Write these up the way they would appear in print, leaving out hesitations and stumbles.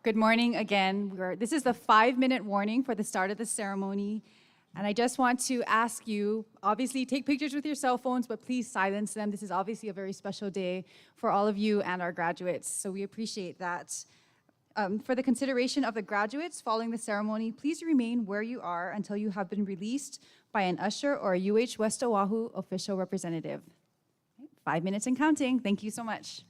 Good morning again. This is the 5-minute warning for the start of the ceremony. And I just want to ask you, obviously take pictures with your cell phones, but please silence them. This is obviously a very special day for all of you and our graduates, so we appreciate that. For the consideration of the graduates following the ceremony, please remain where you are until you have been released by an usher or a UH West Oahu official representative. 5 minutes and counting. Thank you so much.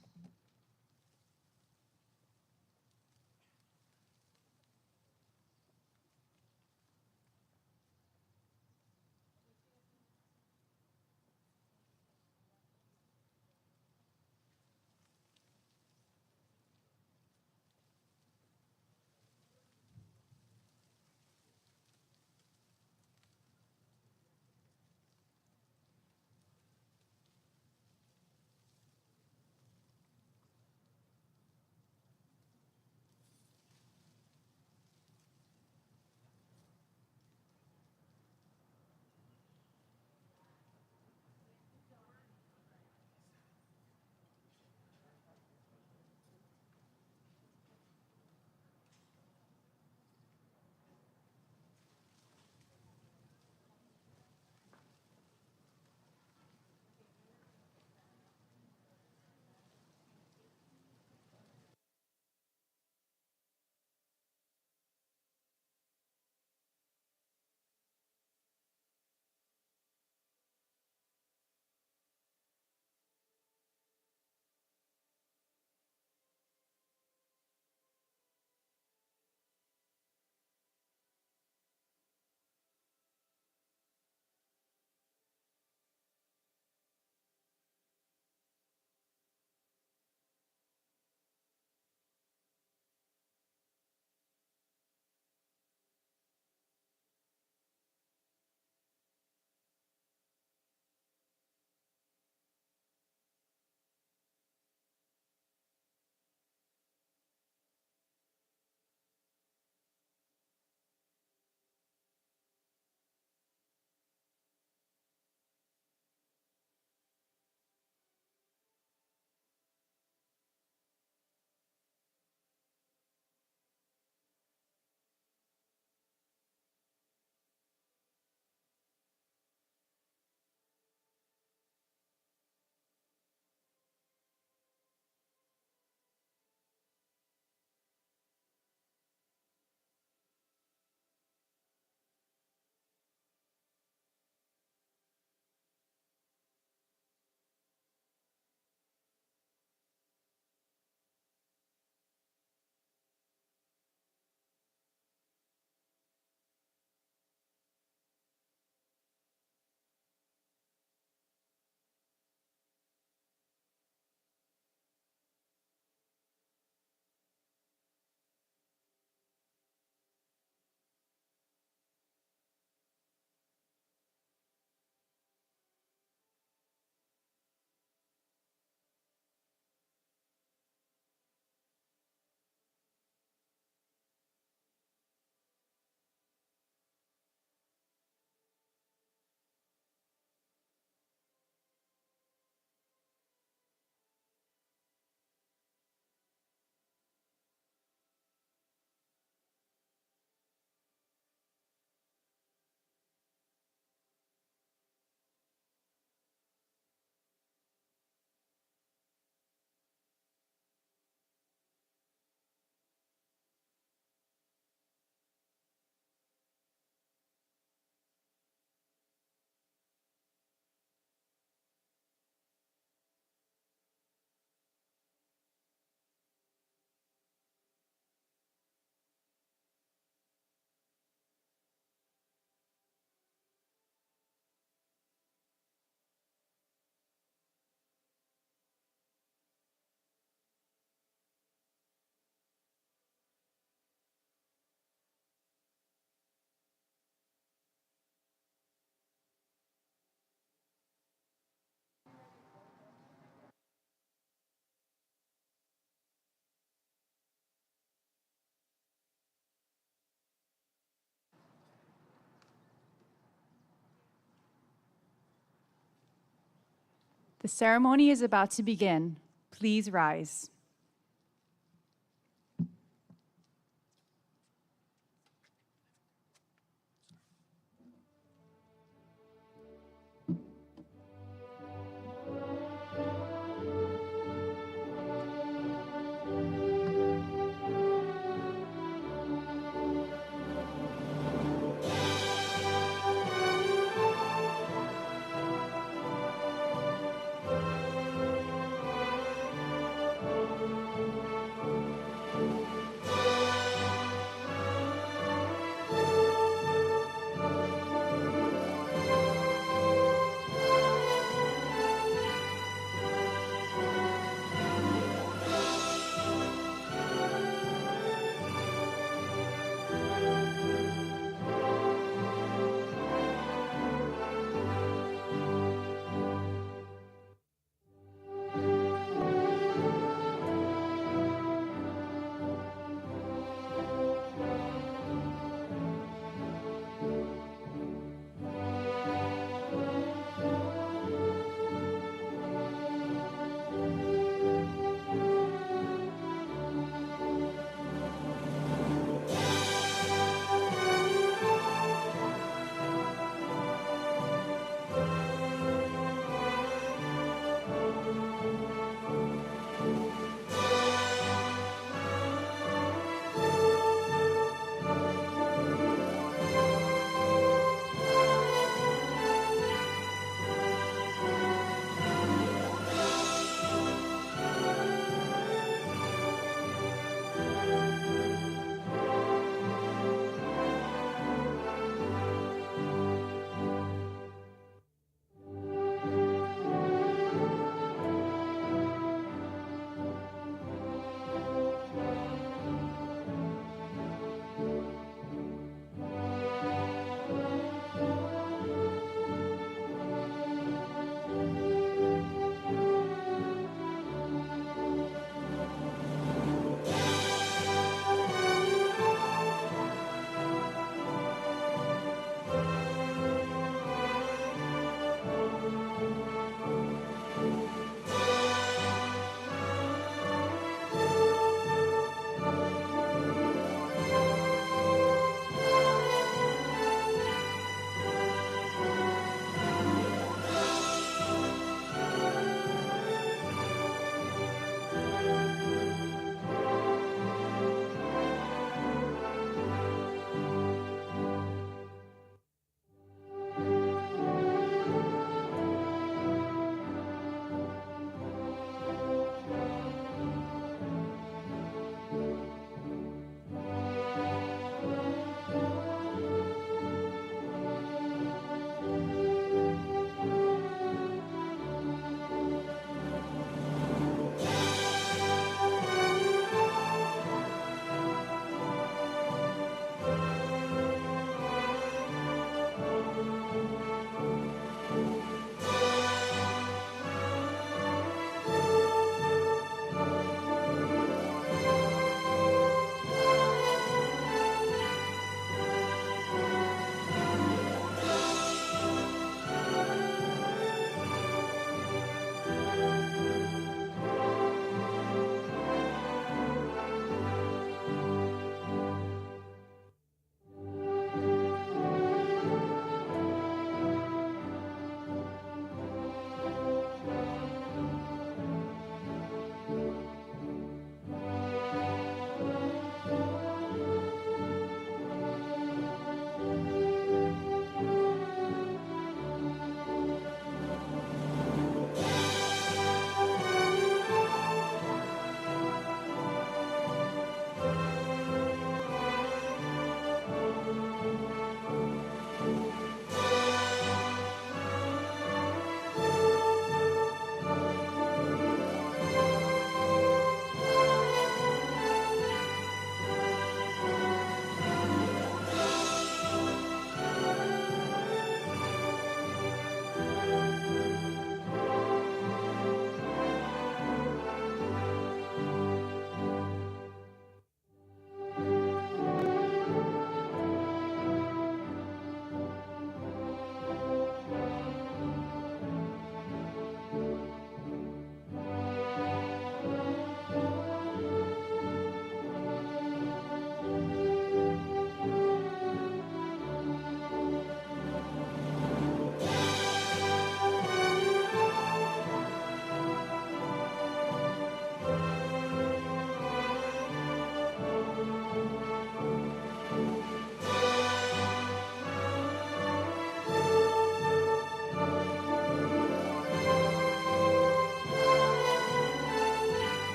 The ceremony is about to begin. Please rise.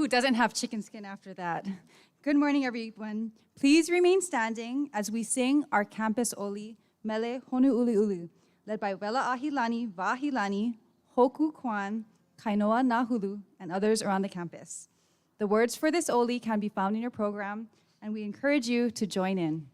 doesn't have chicken skin after that? Good morning, everyone. Please remain standing as we sing our campus oli, Mele Honu'uli'ulu, led by Wela Ahilani Vahilani, Hoku Kwan, Kainoa Nahulu, and others around the campus. The words for this oli can be found in your program, and we encourage you to join in.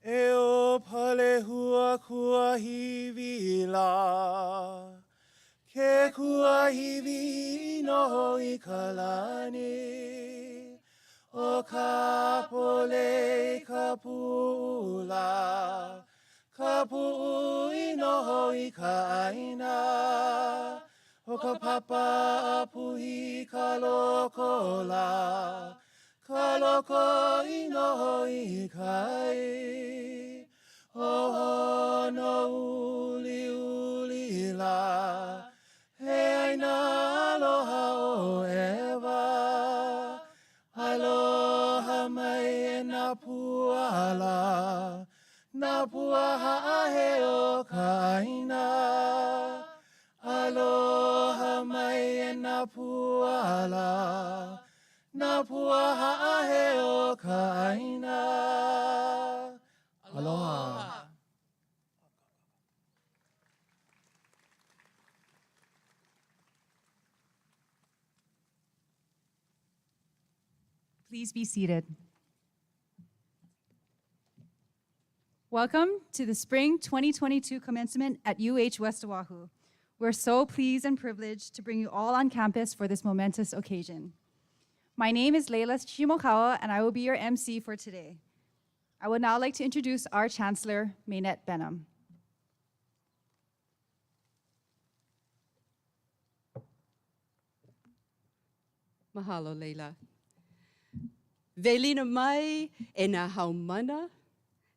E o pale hua kua hiwila, ke kua hiwi no I kalani, o ka pole ka pula, ka pui no I ka aina, o ka papa apuhi ka lokola, ka loko I no I kai, o no uli uli la, he aina aloha o ewa, aloha mai e na puala, na puaha ahe o ka aina, aloha mai e na puala, na puaha ahe o ka aina. Aloha. Please be seated. Welcome to the Spring 2022 Commencement at UH West Oahu. We're so pleased and privileged to bring you all on campus for this momentous occasion. My name is Leila Shimokawa, and I will be your MC for today. I would now like to introduce our Chancellor, Maynette Benham. Mahalo, Leila. Velina mai e nā haumana,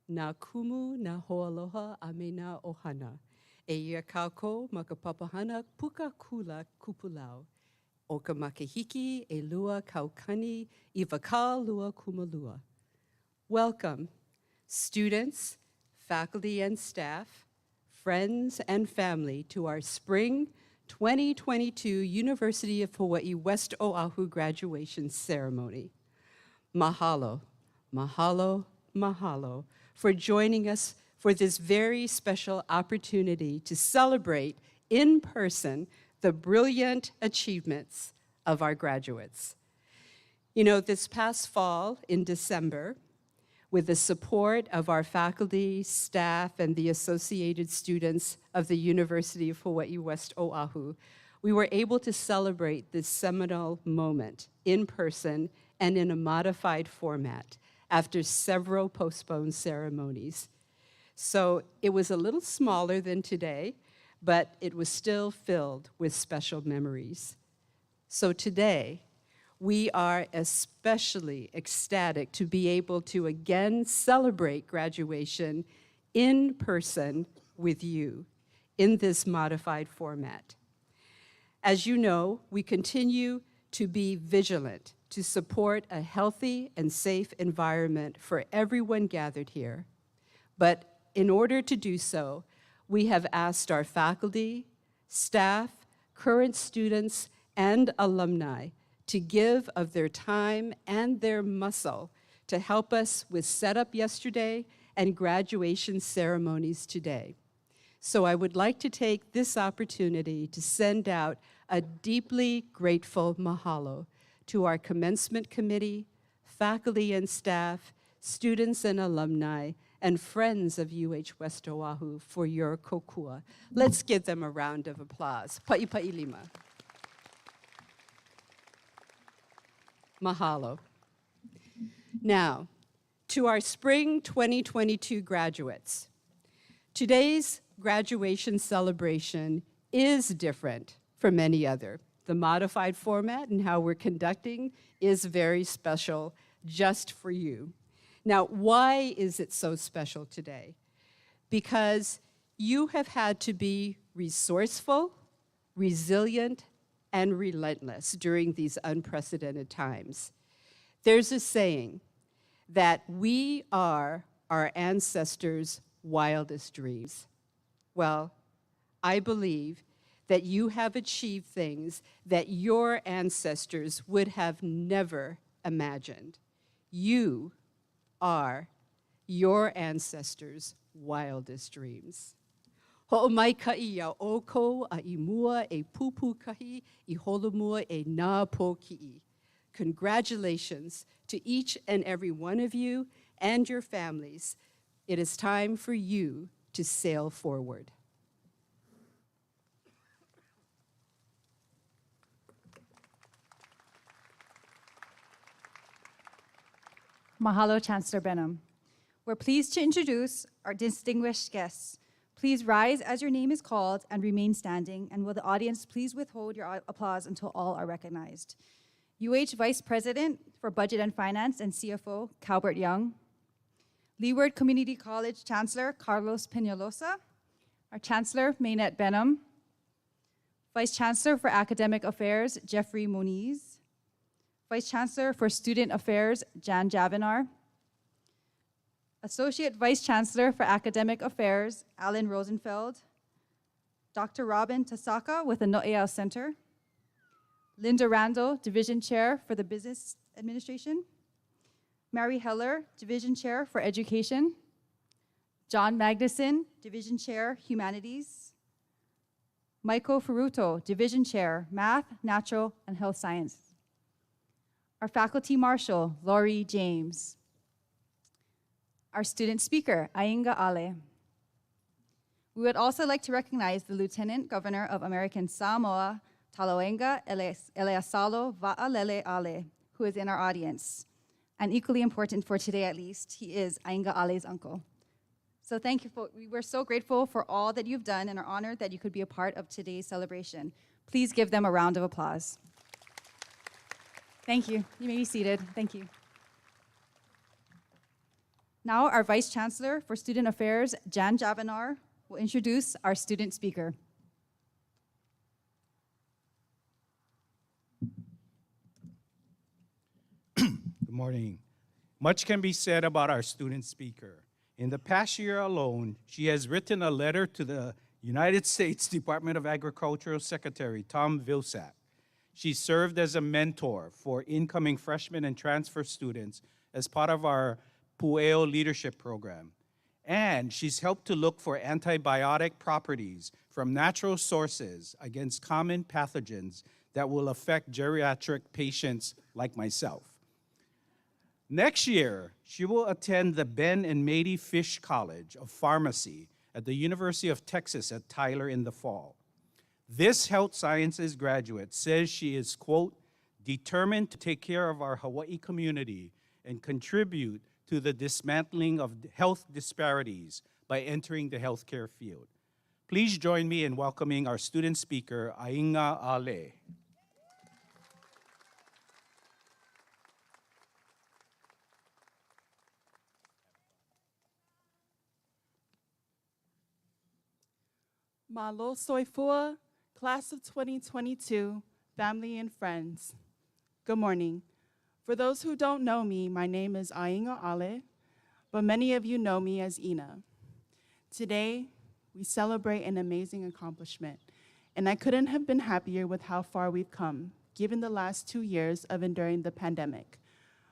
nā kumu, nā hoaloha, a me nā ohana. E ia kākou ma ka papahana puka kula kupulau. O ka makahiki e lua kaukani I waka lua kumalua. Welcome, students, faculty and staff, friends and family to our Spring 2022 University of Hawaii West Oahu graduation ceremony. Mahalo, mahalo, mahalo for joining us for this very special opportunity to celebrate in person the brilliant achievements of our graduates. You know, this past fall in December, with the support of our faculty, staff, and the associated students of the University of Hawaii West Oahu, we were able to celebrate this seminal moment in person and in a modified format after several postponed ceremonies. So it was a little smaller than today, but it was still filled with special memories. So today, we are especially ecstatic to be able to again celebrate graduation in person with you in this modified format. As you know, we continue to be vigilant to support a healthy and safe environment for everyone gathered here. But in order to do so, we have asked our faculty, staff, current students, and alumni to give of their time and their muscle to help us with setup yesterday and graduation ceremonies today. So I would like to take this opportunity to send out a deeply grateful mahalo to our commencement committee, faculty and staff, students and alumni, and friends of UH West Oahu for your kokua. Let's give them a round of applause. Pa'ipa'i lima. Mahalo. Now, to our Spring 2022 graduates. Today's graduation celebration is different from any other. The modified format and how we're conducting is very special just for you. Now, why is it so special today? Because you have had to be resourceful, resilient, and relentless during these unprecedented times. There's a saying that we are our ancestors' wildest dreams. Well, I believe that you have achieved things that your ancestors would have never imagined. You are your ancestors' wildest dreams. Ho'omaikai a oko a imua e pupu kahi I holomua e nā pō ki'i. Congratulations to each and every one of you and your families. It is time for you to sail forward. Mahalo, Chancellor Benham. We're pleased to introduce our distinguished guests. Please rise as your name is called and remain standing, and will the audience please withhold your applause until all are recognized. UH Vice President for Budget and Finance and CFO, Calbert Young. Leeward Community College Chancellor, Carlos Peñalosa. Our Chancellor, Maynette Benham. Vice Chancellor for Academic Affairs, Jeffrey Moniz. Vice Chancellor for Student Affairs, Jan Javinar. Associate Vice Chancellor for Academic Affairs, Alan Rosenfeld. Dr. Robin Tasaka with the No'eau Center. Linda Randall, Division Chair for the Business Administration. Mary Heller, Division Chair for Education. John Magnuson, Division Chair, Humanities. Michael Ferruto, Division Chair, Math, Natural, and Health Science. Our Faculty Marshal, Laurie James. Our student speaker, Ainga Ale. We would also like to recognize the Lieutenant Governor of American Samoa, Taloenga Eleasalo Va'alele Ale, who is in our audience. And equally important for today at least, he is Ainga Ale's uncle. So thank you we're so grateful for all that you've done and are honored that you could be a part of today's celebration. Please give them a round of applause. Thank you. You may be seated. Thank you. Now, our Vice Chancellor for Student Affairs, Jan Javinar, will introduce our student speaker. Good morning. Much can be said about our student speaker. In the past year alone, she has written a letter to the United States Department of Agricultural Secretary Tom Vilsack. She served as a mentor for incoming freshmen and transfer students as part of our Pu'eo Leadership Program. And she's helped to look for antibiotic properties from natural sources against common pathogens that will affect geriatric patients like myself. Next year, she will attend the Ben and Mady Fish College of Pharmacy at the University of Texas at Tyler in the fall. This health sciences graduate says she is, quote, determined to take care of our Hawaii community and contribute to the dismantling of health disparities by entering the healthcare field. Please join me in welcoming our student speaker, Ainga Ale. Malo Soifua, Class of 2022, family and friends. Good morning. For those who don't know me, my name is Ainga Ale, but many of you know me as Ina. Today, we celebrate an amazing accomplishment, and I couldn't have been happier with how far we've come, given the last 2 years of enduring the pandemic.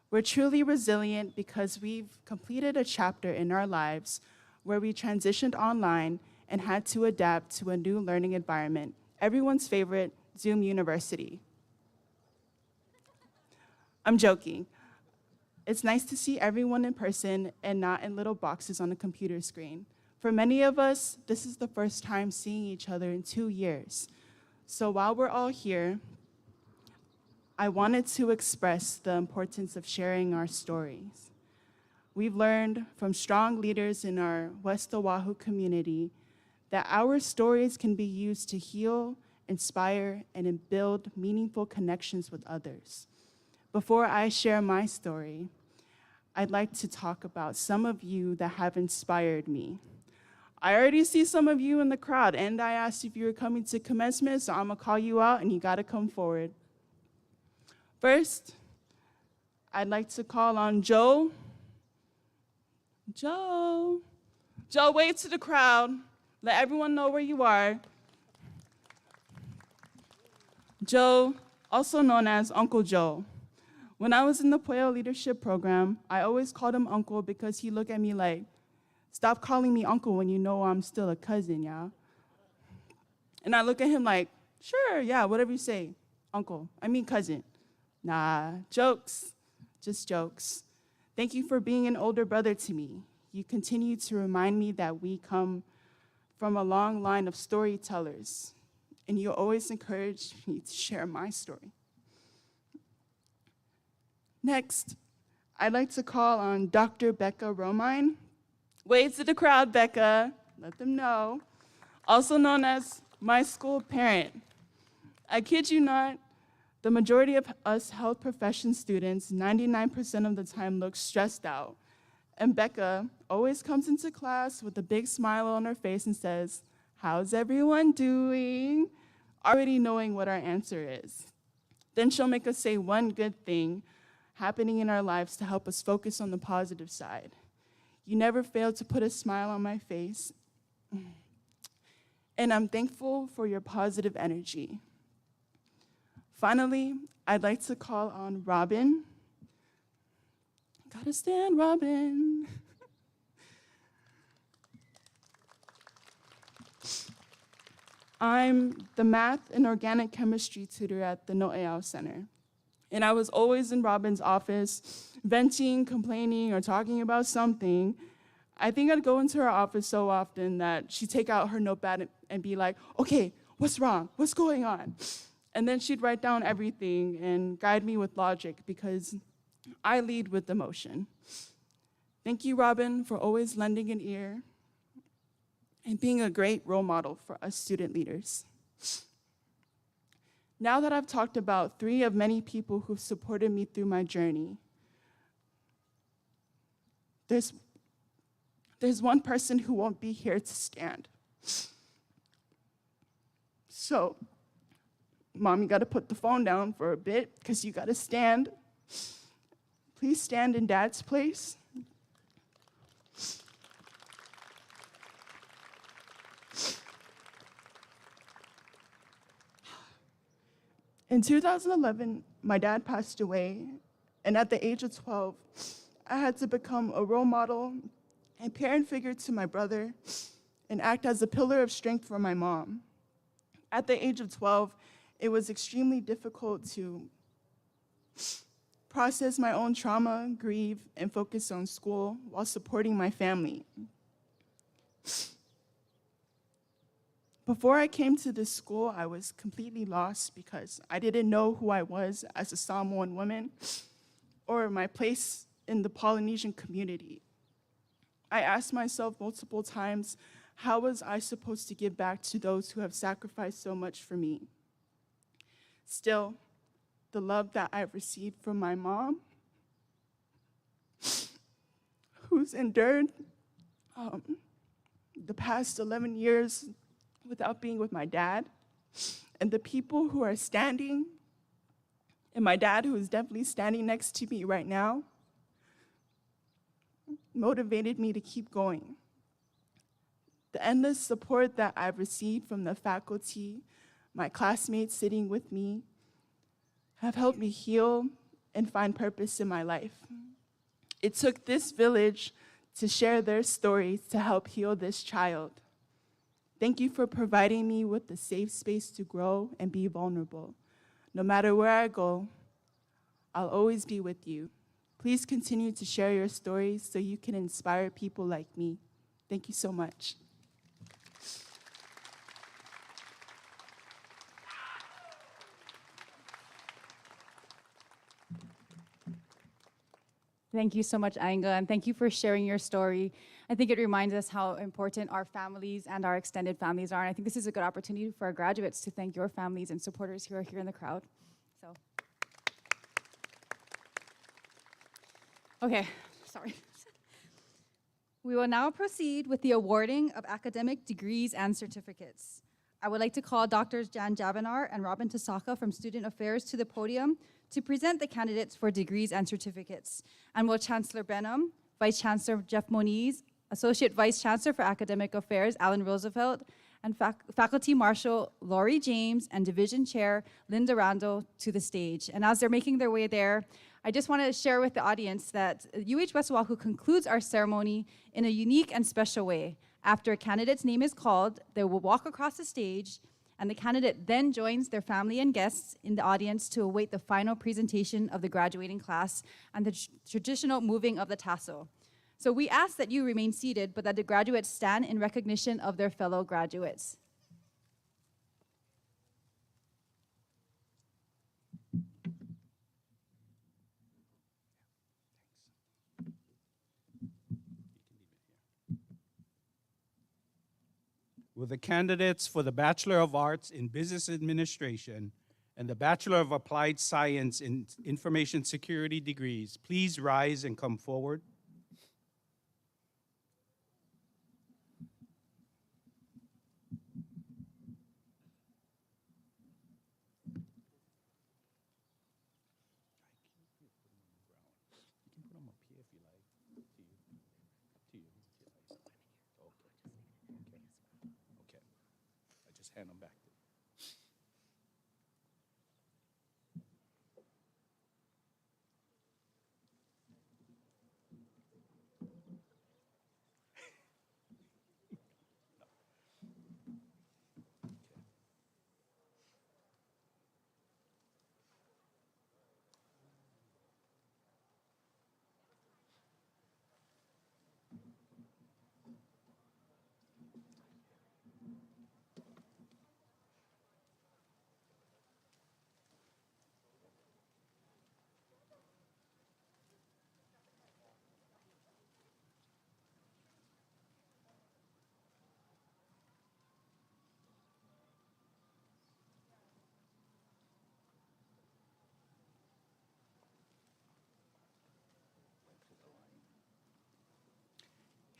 We're truly resilient because we've completed a chapter in our lives where we transitioned online and had to adapt to a new learning environment, everyone's favorite, Zoom University. I'm joking. It's nice to see everyone in person and not in little boxes on a computer screen. For many of us, this is the first time seeing each other in 2 years. So while we're all here, I wanted to express the importance of sharing our stories. We've learned from strong leaders in our West Oahu community that our stories can be used to heal, inspire, and build meaningful connections with others. Before I share my story, I'd like to talk about some of you that have inspired me. I already see some of you in the crowd, and I asked if you were coming to commencement, so I'm gonna call you out and you gotta come forward. First, I'd like to call on Joe. Joe, wave to the crowd. Let everyone know where you are. Joe, also known as Uncle Joe. When I was in the Pueblo Leadership Program, I always called him Uncle because he looked at me like, stop calling me Uncle when you know I'm still a cousin, yeah? And I look at him like, sure, yeah, whatever you say, Uncle. I mean cousin. Nah, jokes, just jokes. Thank you for being an older brother to me. You continue to remind me that we come from a long line of storytellers, and you always encourage me to share my story. Next, I'd like to call on Dr. Becca Romine. Wave to the crowd, Becca. Let them know. Also known as my school parent. I kid you not, the majority of us health profession students, 99% of the time, look stressed out. And Becca always comes into class with a big smile on her face and says, how's everyone doing? Already knowing what our answer is. Then she'll make us say one good thing happening in our lives to help us focus on the positive side. You never fail to put a smile on my face. And I'm thankful for your positive energy. Finally, I'd like to call on Robin. Gotta stand, Robin. I'm the math and organic chemistry tutor at the No'eau Center. And I was always in Robin's office, venting, complaining, or talking about something. I think I'd go into her office so often that she'd take out her notepad and be like, okay, what's wrong? What's going on? And then she'd write down everything and guide me with logic because I lead with emotion. Thank you, Robin, for always lending an ear and being a great role model for us student leaders. Now that I've talked about 3 of many people who've supported me through my journey, there's one person who won't be here to stand. So, Mom, you gotta put the phone down for a bit because you gotta stand. Please stand in Dad's place. In 2011, my dad passed away, and at the age of 12, I had to become a role model and parent figure to my brother and act as a pillar of strength for my mom. At the age of 12, it was extremely difficult to process my own trauma, grieve, and focus on school while supporting my family. Before I came to this school, I was completely lost because I didn't know who I was as a Samoan woman or my place in the Polynesian community. I asked myself multiple times, how was I supposed to give back to those who have sacrificed so much for me? Still, the love that I've received from my mom, who's endured the past 11 years without being with my dad, and the people who are standing, and my dad who is definitely standing next to me right now, motivated me to keep going. The endless support that I've received from the faculty, my classmates sitting with me, have helped me heal and find purpose in my life. It took this village to share their stories to help heal this child. Thank you for providing me with the safe space to grow and be vulnerable. No matter where I go, I'll always be with you. Please continue to share your stories so you can inspire people like me. Thank you so much. Thank you so much, Ainga, and thank you for sharing your story. I think it reminds us how important our families and our extended families are, and I think this is a good opportunity for our graduates to thank your families and supporters who are here in the crowd. So, okay, sorry. We will now proceed with the awarding of academic degrees and certificates. I would like to call Drs. Jan Jabanar and Robin Tasaka from Student Affairs to the podium to present the candidates for degrees and certificates. And will Chancellor Benham, Vice Chancellor Jeff Moniz, Associate Vice Chancellor for Academic Affairs Alan Roosevelt, and Faculty Marshal Laurie James and Division Chair Linda Randall to the stage. And as they're making their way there, I just want to share with the audience that UH West Oahu concludes our ceremony in a unique and special way. After a candidate's name is called, they will walk across the stage, and the candidate then joins their family and guests in the audience to await the final presentation of the graduating class and the traditional moving of the tassel. So we ask that you remain seated, but that the graduates stand in recognition of their fellow graduates. Will the candidates for the Bachelor of Arts in Business Administration and the Bachelor of Applied Science in Information Security degrees please rise and come forward? Hand them back.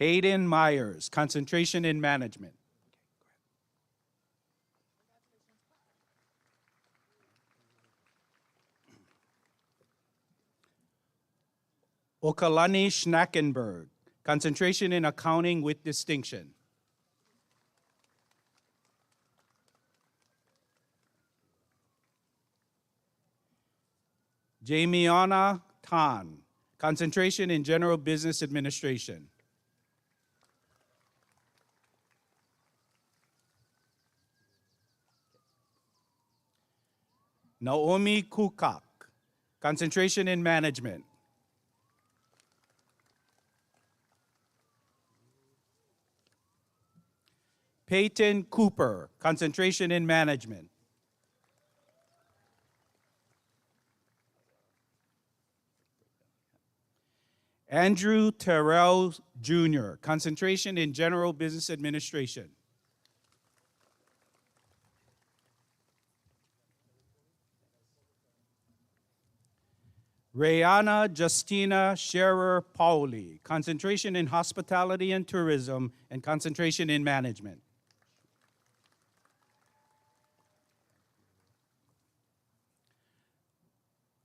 Hayden Myers, concentration in management. Okalani Schnackenberg, concentration in accounting with distinction. Jamiana Tan, concentration in general business administration. Naomi Kukak, concentration in management. Peyton Cooper, concentration in management. Andrew Terrell Jr., concentration in general business administration. Rayana Justina Scherer Pauli, concentration in hospitality and tourism and concentration in management.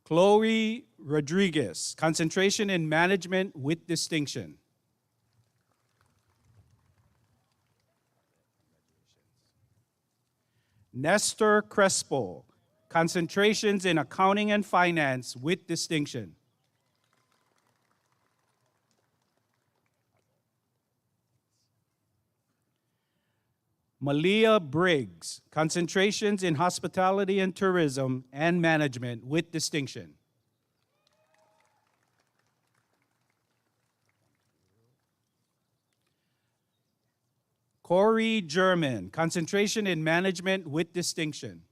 Chloe Rodriguez, concentration in management with distinction. Nestor Crespo, concentrations in accounting and finance with distinction. Malia Briggs, concentrations in hospitality and tourism and management with distinction. Corey German, concentration in management with distinction.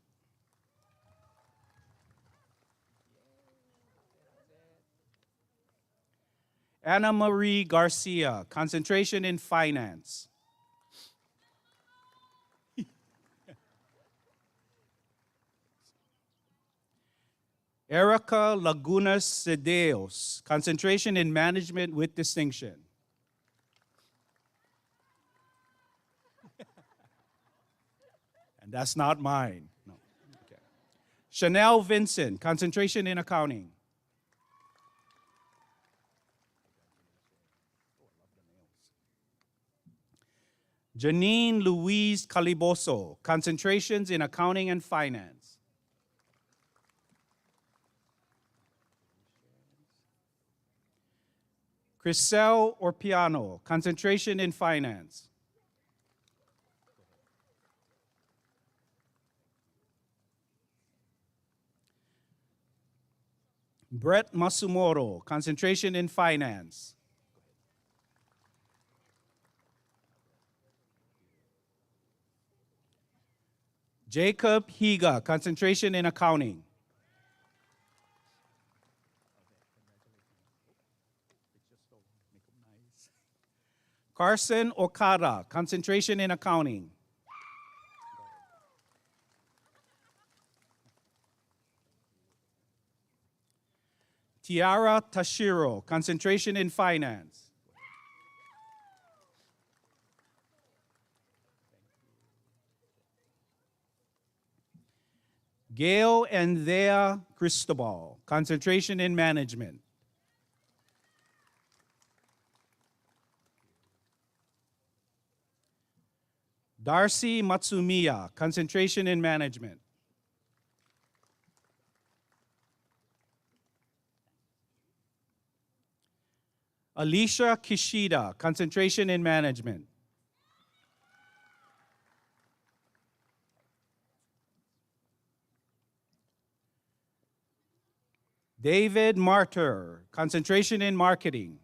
Anna Marie Garcia, concentration in finance. Erica Lagunas Cedeos, concentration in management with distinction. And that's not mine. No. Okay. Chanel Vincent, concentration in accounting. Janine Louise Caliboso, concentrations in accounting and finance. Crisel Orpiano, concentration in finance. Brett Masumoto, concentration in finance. Jacob Higa, concentration in accounting. Carson Okada, concentration in accounting. Tiara Tashiro, concentration in finance. Gail and Thea Cristobal, concentration in management. Darcy Matsumiya, concentration in management. Alicia Kishida, concentration in management. David Martyr, concentration in marketing.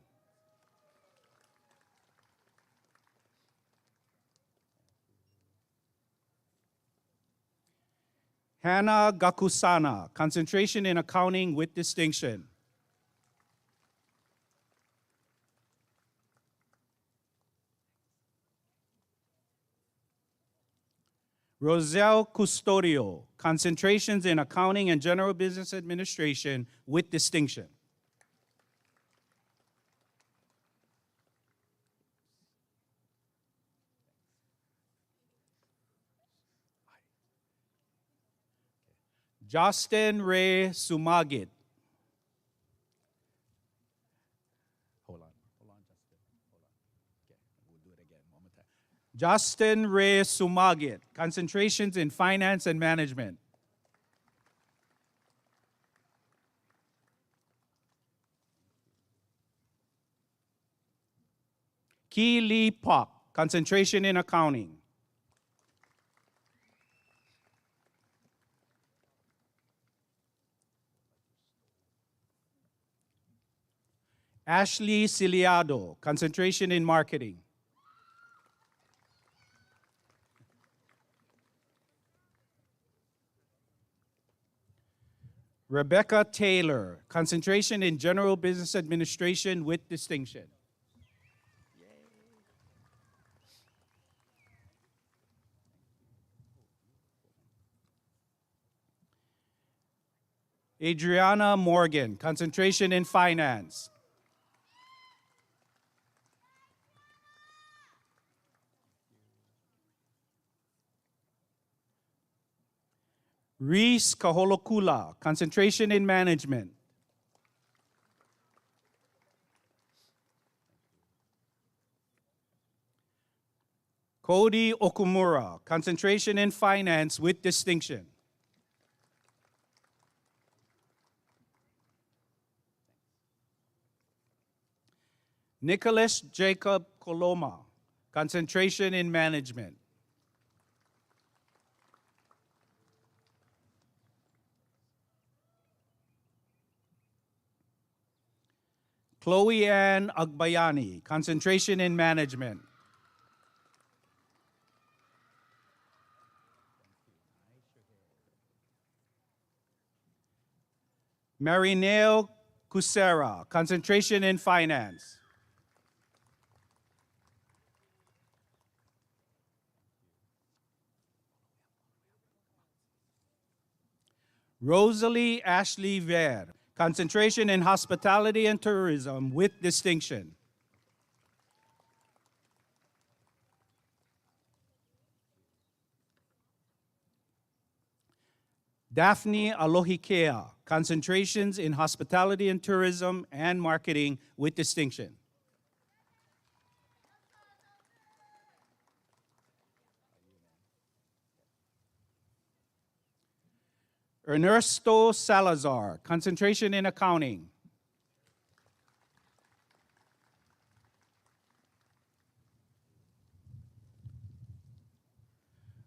Hannah Gakusana, concentration in accounting with distinction. Roselle Custodio, concentrations in accounting and general business administration with distinction. Justin Ray Sumagit. Hold on, Justin. Hold on. Okay, we'll do it again one more time. Justin Ray Sumagit, concentrations in finance and management. Ki Lee Pak, concentration in accounting. Ashley Ciliado, concentration in marketing. Rebecca Taylor, concentration in general business administration with distinction. Adriana Morgan, concentration in finance. Reese Kaholokula, concentration in management. Cody Okumura, concentration in finance with distinction. Nicholas Jacob Coloma, concentration in management. Chloe Ann Agbayani, concentration in management. Marinelle Kusera, concentration in finance. Rosalie Ashley Ver, concentration in hospitality and tourism with distinction. Daphne Alohikea, concentrations in hospitality and tourism and marketing with distinction. Ernesto Salazar, concentration in accounting.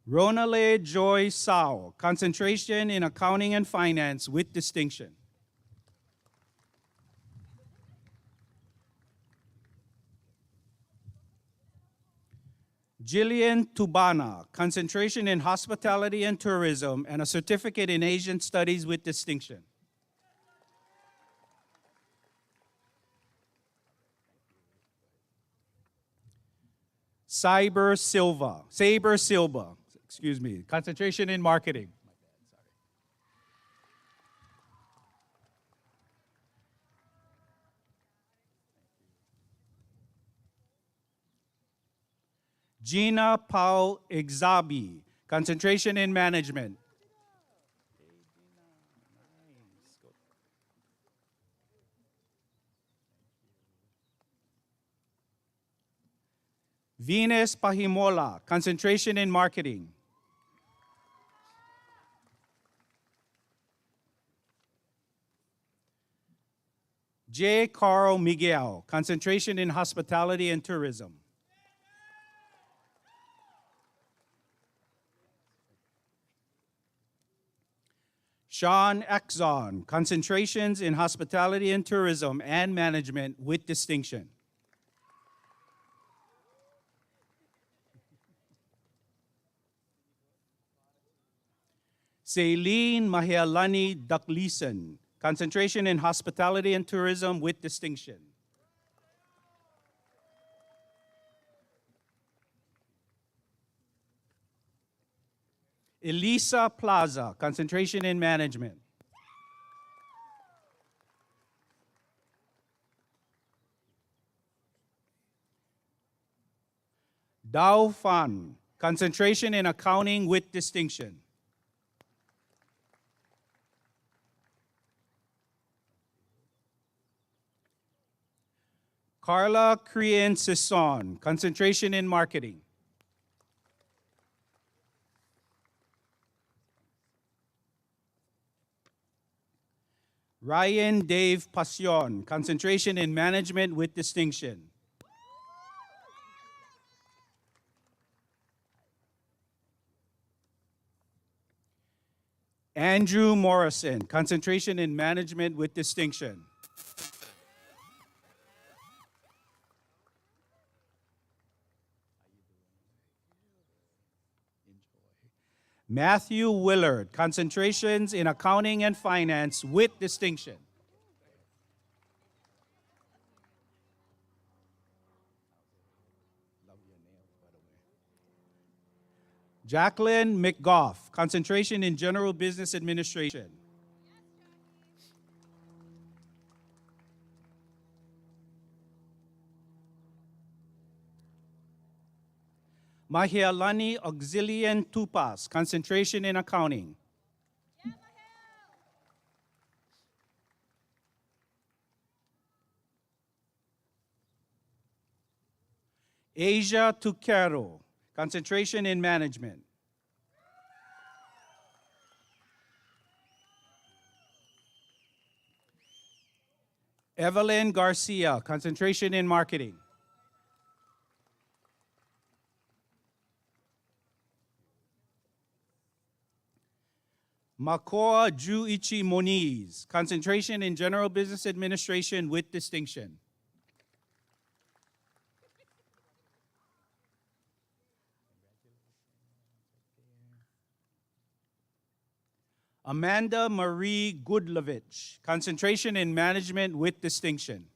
Ronale Joy Sao, concentration in accounting and finance with distinction. Jillian Tubana, concentration in hospitality and tourism and a certificate in Asian studies with distinction. Saber Silva, concentration in marketing. Gina Pau Exabi, concentration in management. Venus Pahimola, concentration in marketing. J. Carl Miguel, concentration in hospitality and tourism. Sean Exon, concentrations in hospitality and tourism and management with distinction. Celine Mahialani Ducklison, concentration in hospitality and tourism with distinction. Elisa Plaza, concentration in management. Dao Fan, concentration in accounting with distinction. Carla Krian Sisson, concentration in marketing. Ryan Dave Pasion, concentration in management with distinction. Andrew Morrison, concentration in management with distinction. Matthew Willard, concentrations in accounting and finance with distinction. Jacqueline McGough, concentration in general business administration. Mahialani Auxilian Tupas, concentration in accounting. Asia Tuquero, concentration in management. Evelyn Garcia, concentration in marketing. Makoa Juichi Moniz, concentration in general business administration with distinction. Amanda Marie Gudlovich, concentration in management with distinction.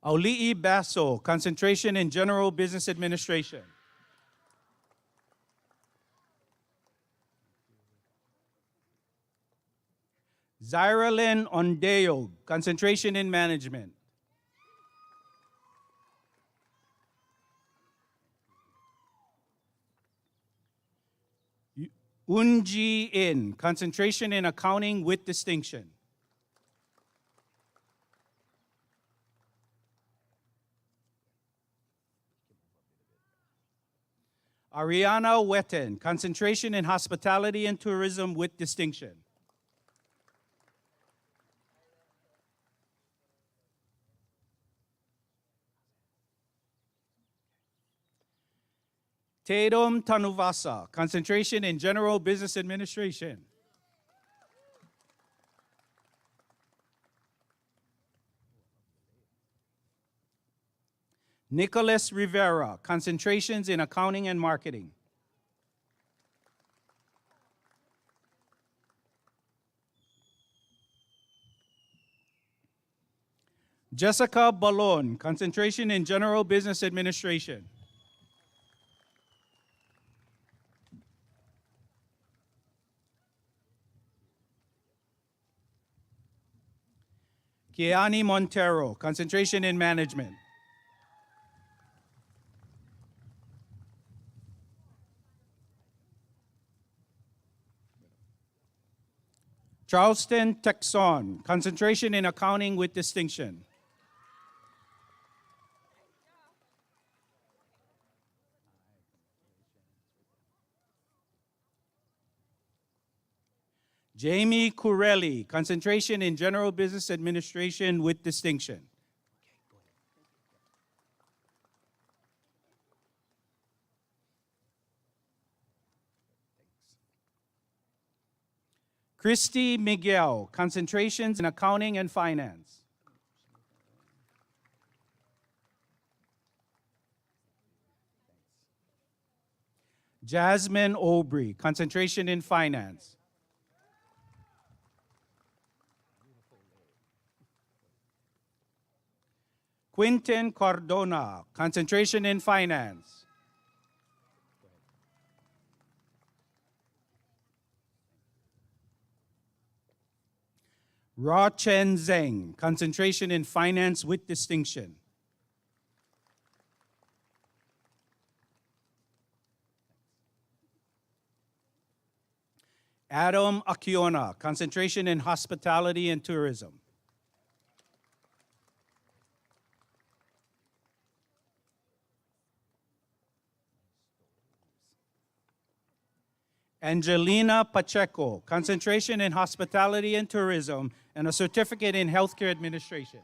Auli'i Basso, concentration in general business administration. Zyralyn Ondeo, concentration in management. Unji In, concentration in accounting with distinction. Ariana Weten, concentration in hospitality and tourism with distinction. Tatum Tanuvasa, concentration in general business administration. Nicholas Rivera, concentrations in accounting and marketing. Jessica Balon, concentration in general business administration. Kiani Montero, concentration in management. Charleston Texon, concentration in accounting with distinction. Jamie Curelli, concentration in general business administration with distinction. Christy Miguel, concentrations in accounting and finance. Jasmine Aubrey, concentration in finance. Quinton Cardona, concentration in finance. Ra Chen Zheng, concentration in finance with distinction. Adam Akiona, concentration in hospitality and tourism. Angelina Pacheco, concentration in hospitality and tourism, and a certificate in healthcare administration.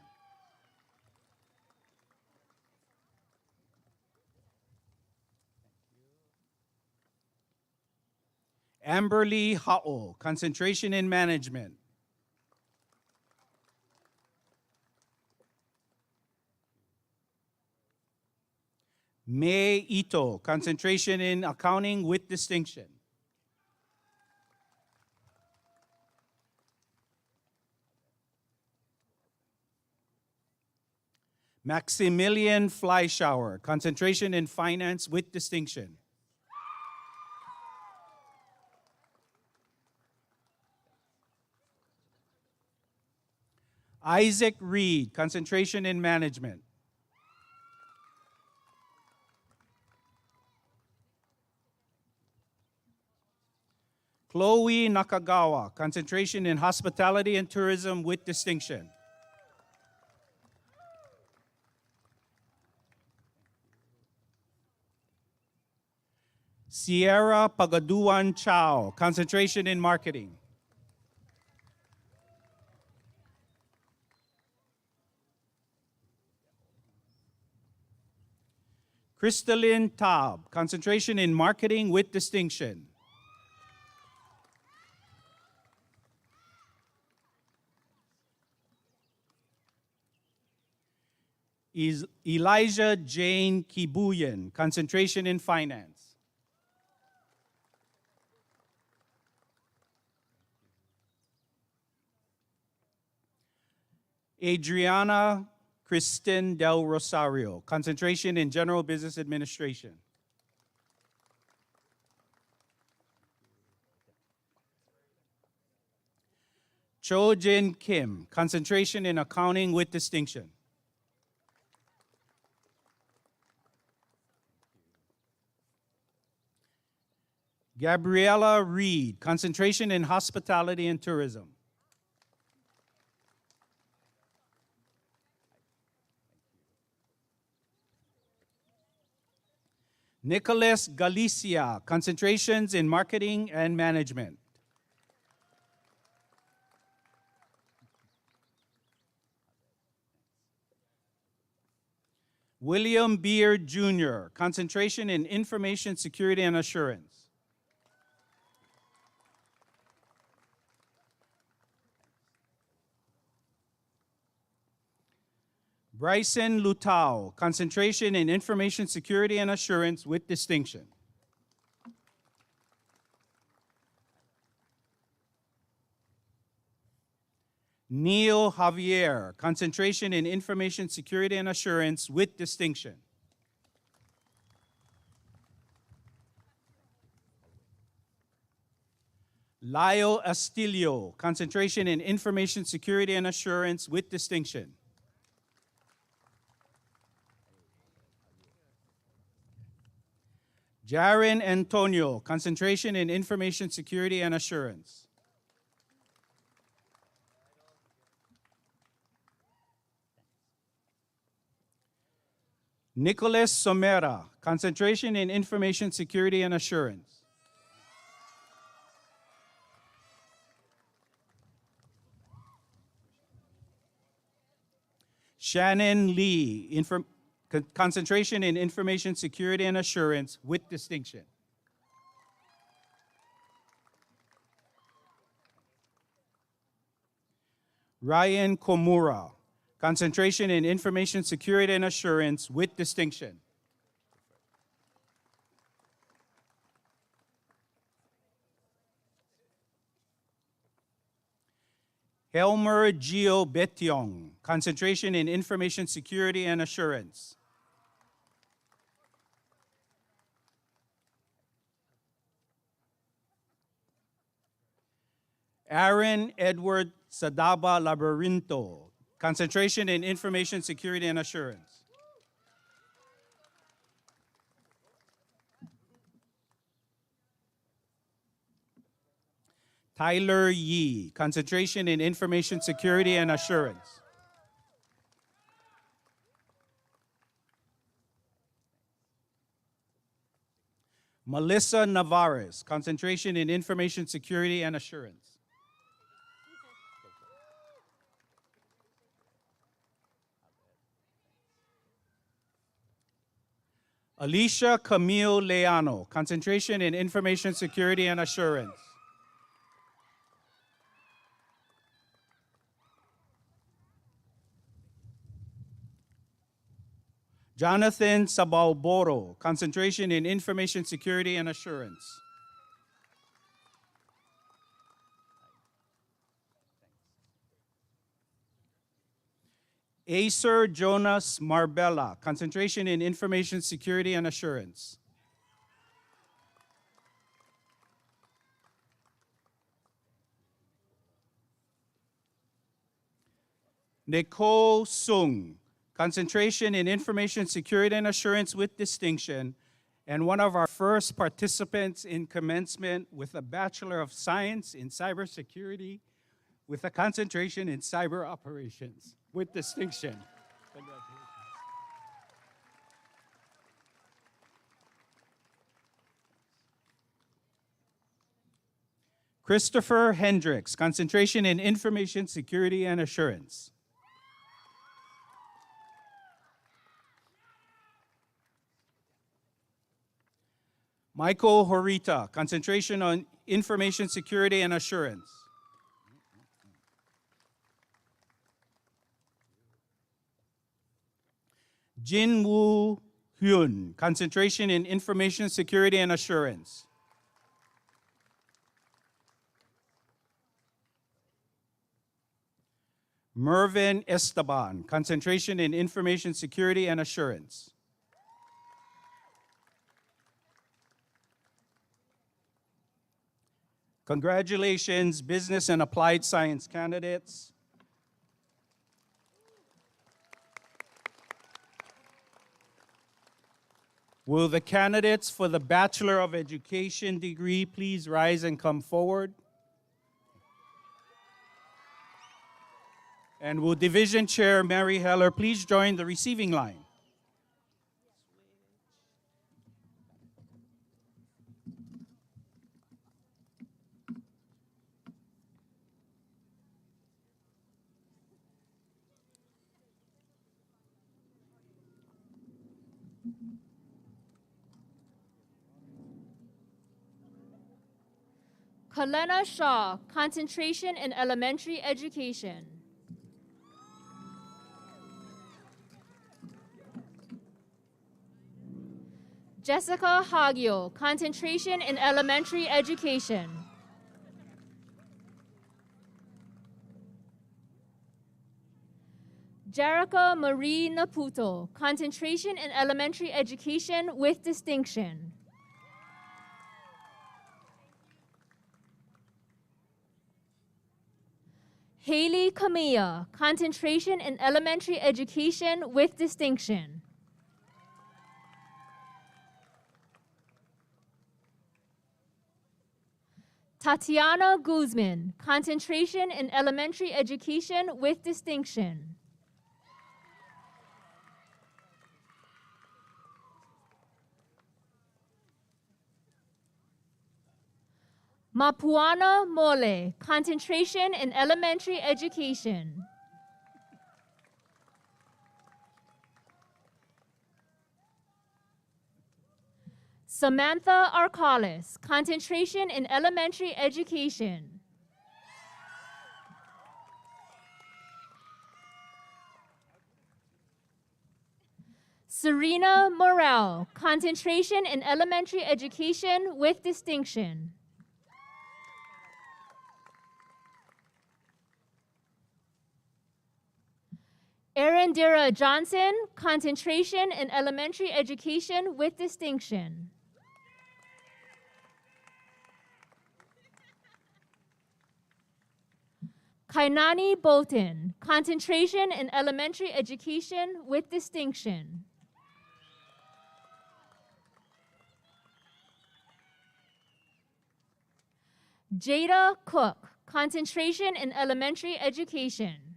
Amberly Ha'o, concentration in management. May Ito, concentration in accounting with distinction. Maximilian Fleischauer, concentration in finance with distinction. Isaac Reed, concentration in management. Chloe Nakagawa, concentration in hospitality and tourism with distinction. Sierra Pagaduan Chao, concentration in marketing. Crystalline Taub, concentration in marketing with distinction. Elijah Jane Kibuyan, concentration in finance. Adriana Kristen Del Rosario, concentration in general business administration. Cho Jin Kim, concentration in accounting with distinction. Gabriella Reed, concentration in hospitality and tourism. Nicholas Galicia, concentrations in marketing and management. William Beard Jr., concentration in information security and assurance. Bryson Lutao, concentration in information security and assurance with distinction. Neil Javier, concentration in information security and assurance with distinction. Lyle Astilio, concentration in information security and assurance with distinction. Jaren Antonio, concentration in information security and assurance. Nicholas Somera, concentration in information security and assurance. Shannon Lee, concentration in information security and assurance with distinction. Ryan Komura, concentration in information security and assurance with distinction. Helmer Gio Betiong, concentration in information security and assurance. Aaron Edward Sadaba Labyrinto, concentration in information security and assurance. Tyler Yee, concentration in information security and assurance. Melissa Navarez, concentration in information security and assurance. Alicia Camille Leano, concentration in information security and assurance. Jonathan Sabalboro, concentration in information security and assurance. Acer Jonas Marbella, concentration in information security and assurance. Nicole Sung, concentration in information security and assurance with distinction, and one of our first participants in commencement with a Bachelor of Science in Cybersecurity with a concentration in cyber operations with distinction. Congratulations. Christopher Hendricks, concentration in information security and assurance. Michael Horita, concentration on information security and assurance. Jin Woo Hyun, concentration in information security and assurance. Mervin Esteban, concentration in information security and assurance. Congratulations, business and applied science candidates. Will the candidates for the Bachelor of Education degree please rise and come forward? And will Division Chair Mary Heller please join the receiving line? Kalena Shaw, concentration in elementary education. Jessica Hagio, concentration in elementary education. Jerica Marie Naputo, concentration in elementary education with distinction. Haley Camilla, concentration in elementary education with distinction. Tatiana Guzman, concentration in elementary education with distinction. Mapuana Mole, concentration in elementary education. Samantha Arcalis, concentration in elementary education. Serena Morel, concentration in elementary education with distinction. Arindira Johnson, concentration in elementary education with distinction. Kainani Bolton, concentration in elementary education with distinction. Jada Cook, concentration in elementary education.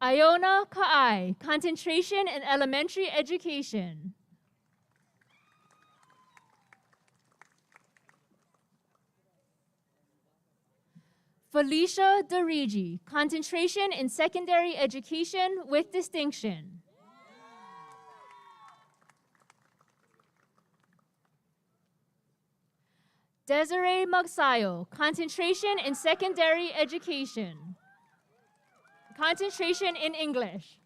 Iona Ka'ai, concentration in elementary education. Felicia Darigi, concentration in secondary education with distinction. Desiree Magsayo, concentration in secondary education. Concentration in English.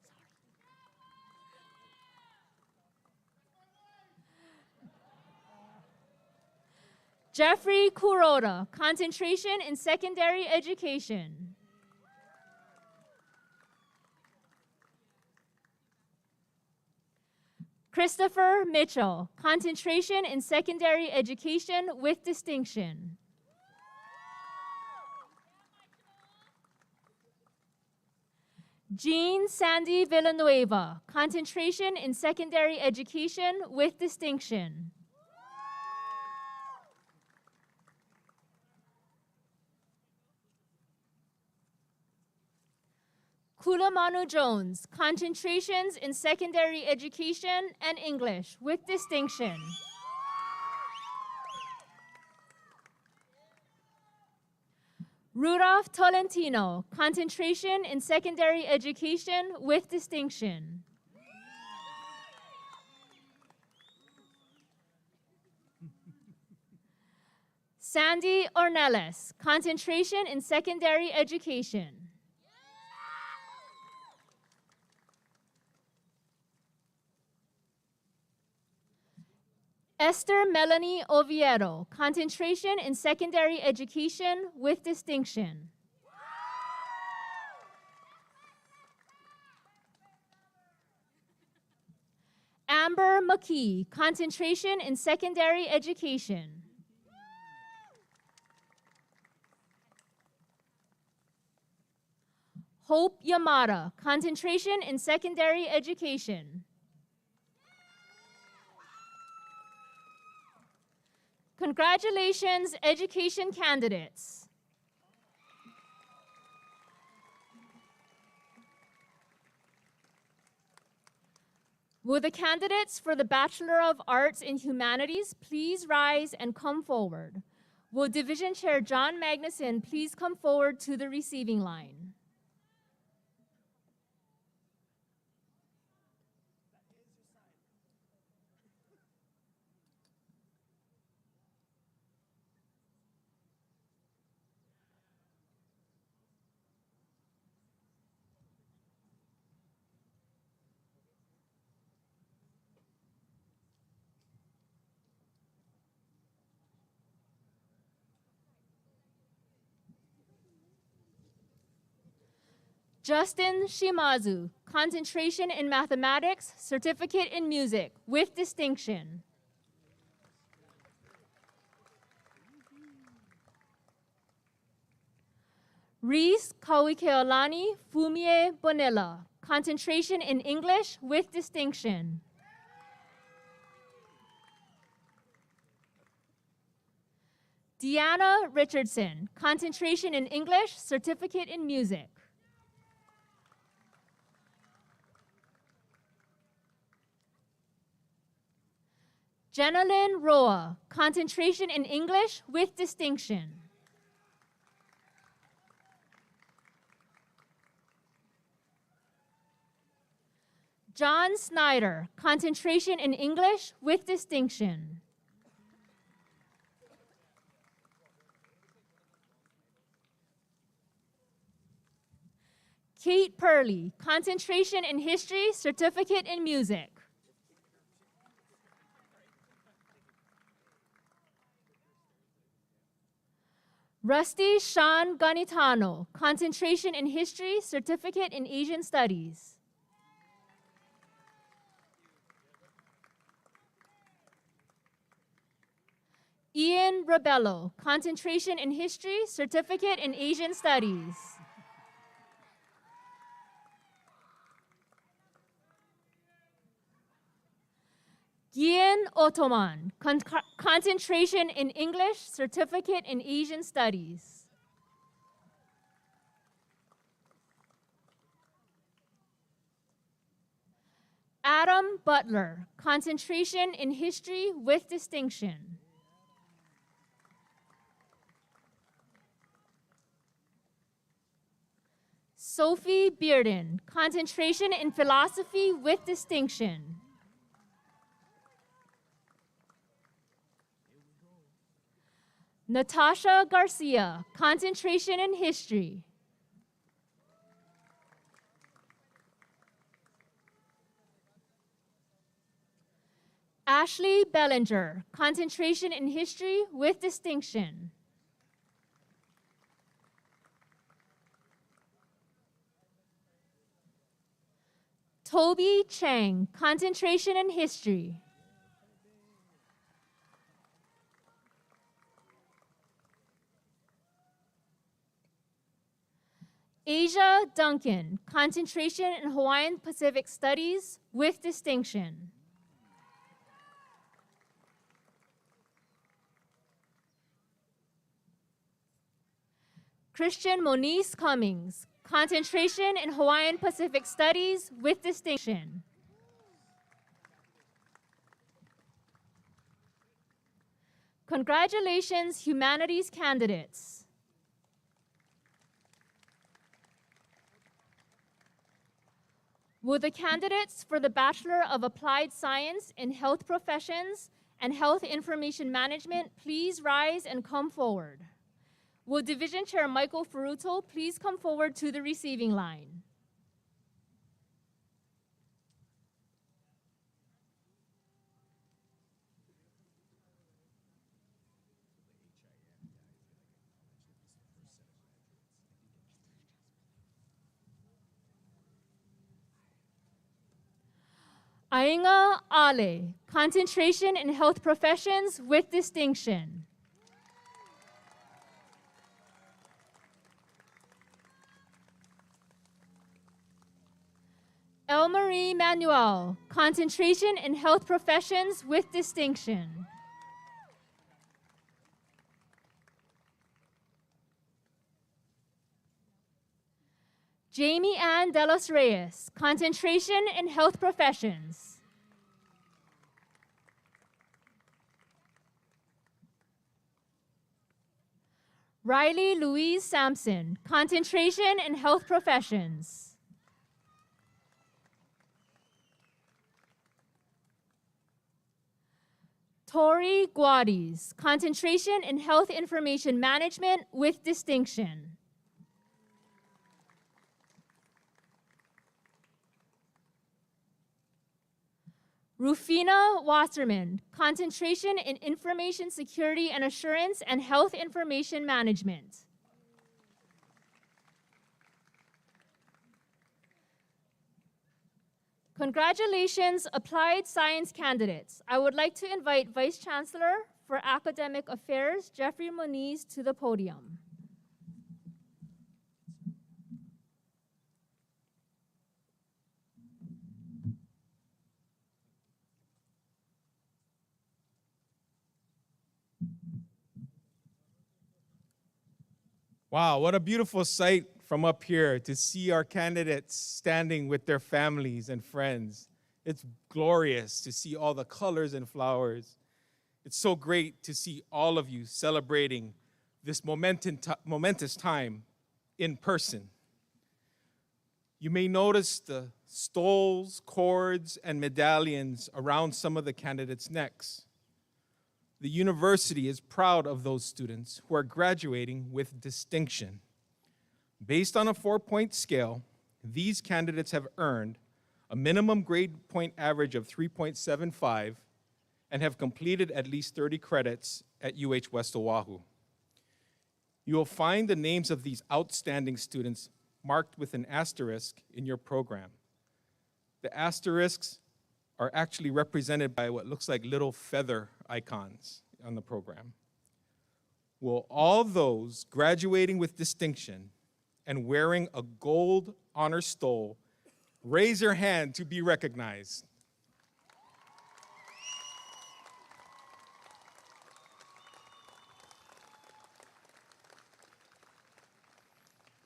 Jeffrey Kuroda, concentration in secondary education. Christopher Mitchell, concentration in secondary education with distinction. Jean Sandy Villanueva, concentration in secondary education with distinction. Kulamanu Jones, concentrations in secondary education and English with distinction. Rudolph Tolentino, concentration in secondary education with distinction. Sandy Ornelas, concentration in secondary education. Esther Melanie Oviedo, concentration in secondary education with distinction. Amber McKee, concentration in secondary education. Hope Yamada, concentration in secondary education. Congratulations, education candidates. Will the candidates for the Bachelor of Arts in Humanities please rise and come forward? Will Division Chair John Magnuson please come forward to the receiving line? Justin Shimazu, concentration in mathematics, certificate in music, with distinction. Reese Kawikeolani Fumie Bonilla, concentration in English, with distinction. Deanna Richardson, concentration in English, certificate in music. Jenalyn Roa, concentration in English with distinction. John Snyder, concentration in English with distinction. Kate Purley, concentration in history, certificate in music. Rusty Sean Ganitano, concentration in history, certificate in Asian studies. Ian Rabello, concentration in history, certificate in Asian studies. Gian Otoman, concentration in English, certificate in Asian studies. Adam Butler, concentration in history with distinction. Sophie Bearden, concentration in philosophy with distinction. Natasha Garcia, concentration in history. Ashley Bellinger, concentration in history with distinction. Toby Chang, concentration in history. Asia Duncan, concentration in Hawaiian Pacific Studies with distinction. Christian Moniz Cummings, concentration in Hawaiian Pacific Studies with distinction. Congratulations, humanities candidates. Will the candidates for the Bachelor of Applied Science in Health Professions and Health Information Management please rise and come forward? Will Division Chair Michael Ferruto please come forward to the receiving line? Ainga Ale, concentration in health professions with distinction. Elmarie Manuel, concentration in health professions with distinction. Jamie Ann De Los Reyes, concentration in health professions. Riley Louise Sampson, concentration in health professions. Tori Guades, concentration in health information management with distinction. Rufina Wasserman, concentration in information security and assurance and health information management. Congratulations, applied science candidates. I would like to invite Vice Chancellor for Academic Affairs, Jeffrey Moniz, to the podium. Wow, what a beautiful sight from up here to see our candidates standing with their families and friends. It's glorious to see all the colors and flowers. It's so great to see all of you celebrating this momentous time in person. You may notice the stoles, cords, and medallions around some of the candidates' necks. The university is proud of those students who are graduating with distinction. Based on a 4-point scale, these candidates have earned a minimum grade point average of 3.75 and have completed at least 30 credits at UH West Oahu. You will find the names of these outstanding students marked with an asterisk in your program. The asterisks are actually represented by what looks like little feather icons on the program. Will all those graduating with distinction and wearing a gold honor stole raise your hand to be recognized?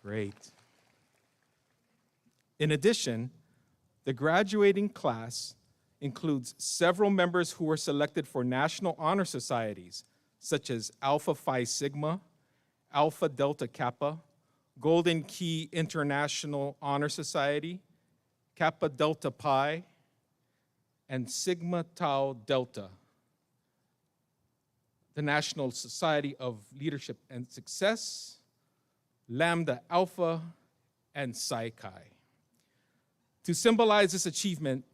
Great. In addition, the graduating class includes several members who were selected for national honor societies, such as Alpha Phi Sigma, Alpha Delta Kappa, Golden Key International Honor Society, Kappa Delta Pi, and Sigma Tau Delta, the National Society of Leadership and Success, Lambda Alpha, and Psi Chi. To symbolize this achievement,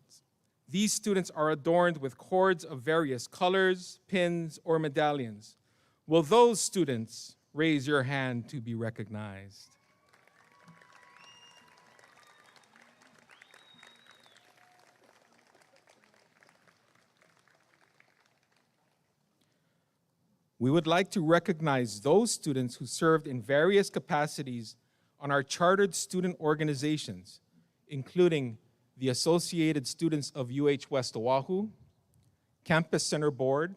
these students are adorned with cords of various colors, pins, or medallions. Will those students raise your hand to be recognized? We would like to recognize those students who served in various capacities on our chartered student organizations, including the Associated Students of UH West Oahu, Campus Center Board,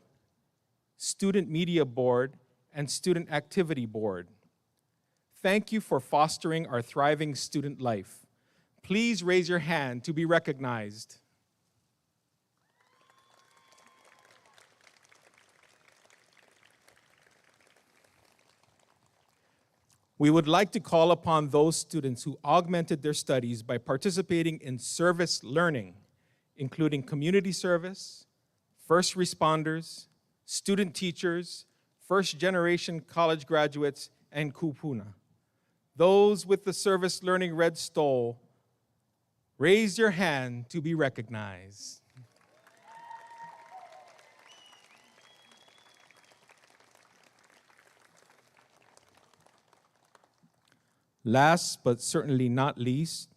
Student Media Board, and Student Activity Board. Thank you for fostering our thriving student life. Please raise your hand to be recognized. We would like to call upon those students who augmented their studies by participating in service learning, including community service, first responders, student teachers, first-generation college graduates, and kupuna. Those with the service learning red stole, raise your hand to be recognized. Last but certainly not least,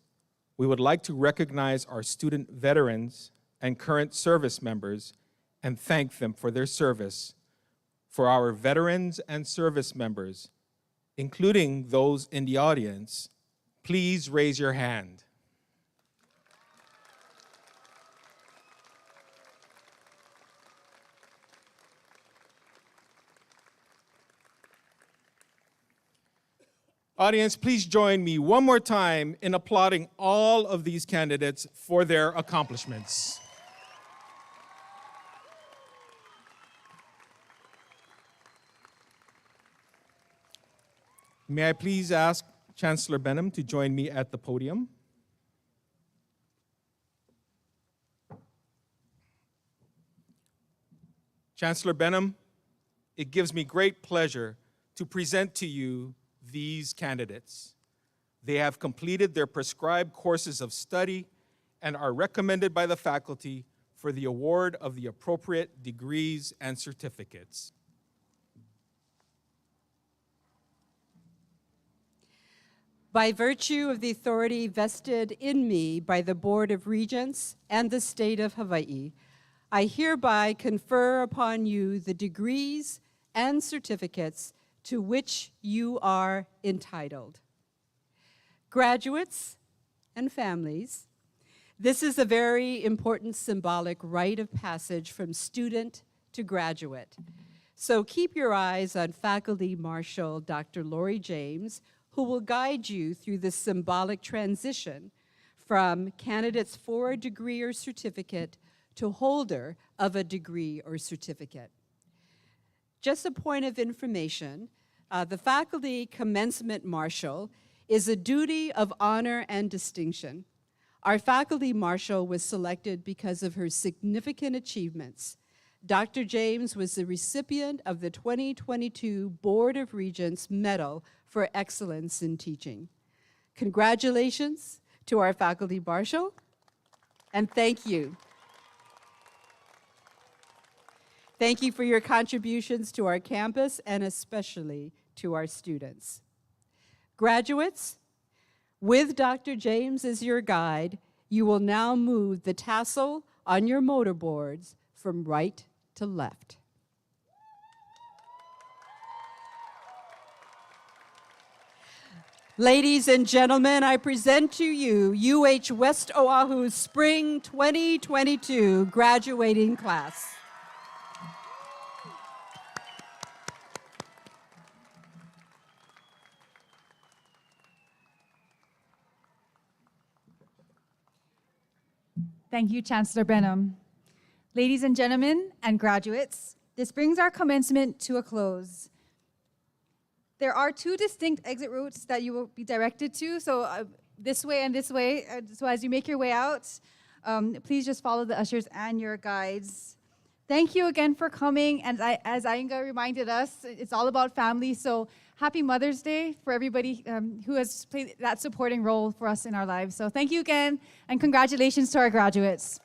we would like to recognize our student veterans and current service members and thank them for their service. For our veterans and service members, including those in the audience, please raise your hand. Audience, please join me one more time in applauding all of these candidates for their accomplishments. May I please ask Chancellor Benham to join me at the podium? Chancellor Benham, it gives me great pleasure to present to you these candidates. They have completed their prescribed courses of study and are recommended by the faculty for the award of the appropriate degrees and certificates. By virtue of the authority vested in me by the Board of Regents and the State of Hawaii, I hereby confer upon you the degrees and certificates to which you are entitled. Graduates and families, this is a very important symbolic rite of passage from student to graduate. So keep your eyes on Faculty Marshal Dr. Lori James, who will guide you through this symbolic transition from candidates for a degree or certificate to holder of a degree or certificate. Just a point of information, the Faculty Commencement Marshal is a duty of honor and distinction. Our Faculty Marshal was selected because of her significant achievements. Dr. James was the recipient of the 2022 Board of Regents Medal for Excellence in Teaching. Congratulations to our Faculty Marshal, and thank you. Thank you for your contributions to our campus and especially to our students. Graduates, with Dr. James as your guide, you will now move the tassel on your motorboards from right to left. Ladies and gentlemen, I present to you UH West Oahu's Spring 2022 graduating class. Thank you, Chancellor Benham. Ladies and gentlemen and graduates, this brings our commencement to a close. There are two distinct exit routes that you will be directed to, so this way and this way. So as you make your way out, please just follow the ushers and your guides. Thank you again for coming, and as Ainga reminded us, it's all about family, so happy Mother's Day for everybody who has played that supporting role for us in our lives. So thank you again, and congratulations to our graduates.